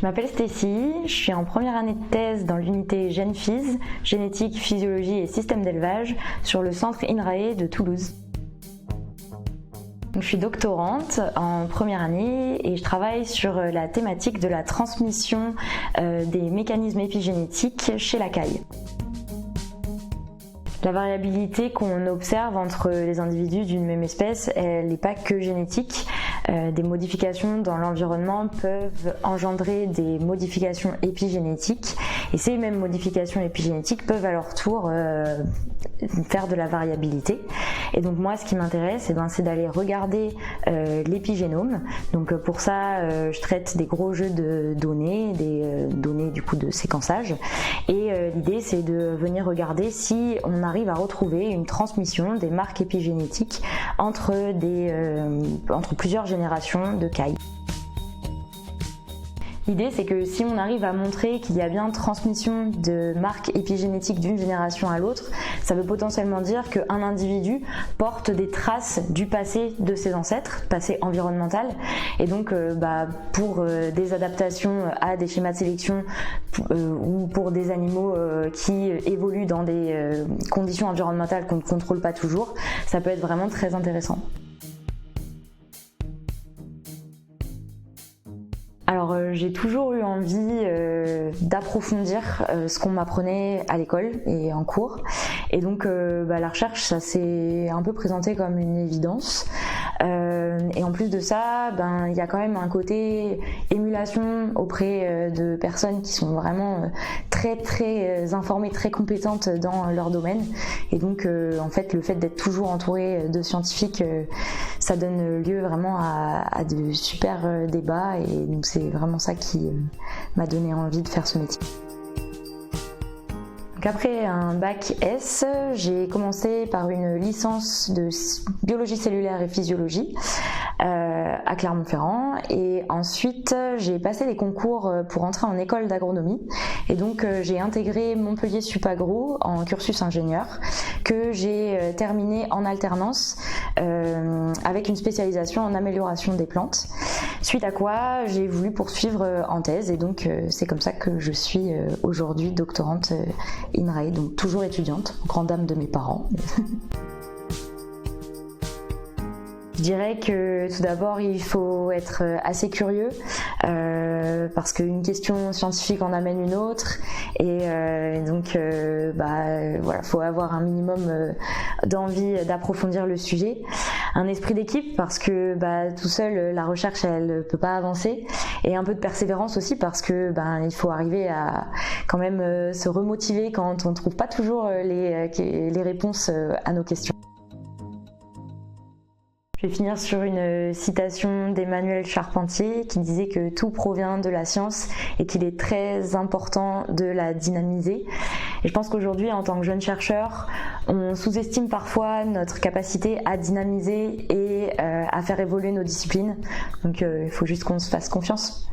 m'appelle Stécie, je suis en première année de thèse dans l'unité GenPhys, génétique, physiologie et système d'élevage, sur le centre INRAE de Toulouse. Je suis doctorante en première année et je travaille sur la thématique de la transmission des mécanismes épigénétiques chez la caille. La variabilité qu'on observe entre les individus d'une même espèce, elle n'est pas que génétique. Des modifications dans l'environnement peuvent engendrer des modifications épigénétiques et ces mêmes modifications épigénétiques peuvent à leur tour faire de la variabilité. Et donc moi, ce qui m'intéresse, c'est d'aller regarder l'épigénome. Donc pour ça, je traite des gros jeux de données, des données du coup de séquençage. Et l'idée, c'est de venir regarder si on arrive à retrouver une transmission des marques épigénétiques entre plusieurs générations de cailles. L'idée, c'est que si on arrive à montrer qu'il y a bien transmission de marques épigénétiques d'une génération à l'autre, ça veut potentiellement dire qu'un individu porte des traces du passé de ses ancêtres, passé environnemental, et donc pour des adaptations à des schémas de sélection ou pour des animaux qui évoluent dans des conditions environnementales qu'on ne contrôle pas toujours, ça peut être vraiment très intéressant. Alors j'ai toujours eu envie d'approfondir ce qu'on m'apprenait à l'école et en cours, et donc la recherche, ça s'est un peu présenté comme une évidence, et en plus de ça, il y a quand même un côté émulation auprès de personnes qui sont vraiment très informées, très compétentes dans leur domaine, et donc en fait le fait d'être toujours entouré de scientifiques, ça donne lieu vraiment à de super débats, et donc c'est vraiment ça qui m'a donné envie de faire ce métier. Donc après un bac S, j'ai commencé par une licence de biologie cellulaire et physiologie à Clermont-Ferrand, et ensuite j'ai passé les concours pour entrer en école d'agronomie, et donc j'ai intégré Montpellier Supagro en cursus ingénieur que j'ai terminé en alternance avec une spécialisation en amélioration des plantes, suite à quoi j'ai voulu poursuivre en thèse, et donc c'est comme ça que je suis aujourd'hui doctorante INRAE, donc toujours étudiante, grande dame de mes parents. Je dirais que tout d'abord il faut être assez curieux parce qu'une question scientifique en amène une autre, et donc faut avoir un minimum d'envie d'approfondir le sujet. Un esprit d'équipe parce que tout seul la recherche elle peut pas avancer, et un peu de persévérance aussi parce que il faut arriver à quand même se remotiver quand on ne trouve pas toujours les réponses à nos questions. Je vais finir sur une citation d'Emmanuel Charpentier qui disait que tout provient de la science et qu'il est très important de la dynamiser. Et je pense qu'aujourd'hui, en tant que jeune chercheur, on sous-estime parfois notre capacité à dynamiser et à faire évoluer nos disciplines. Donc il faut juste qu'on se fasse confiance.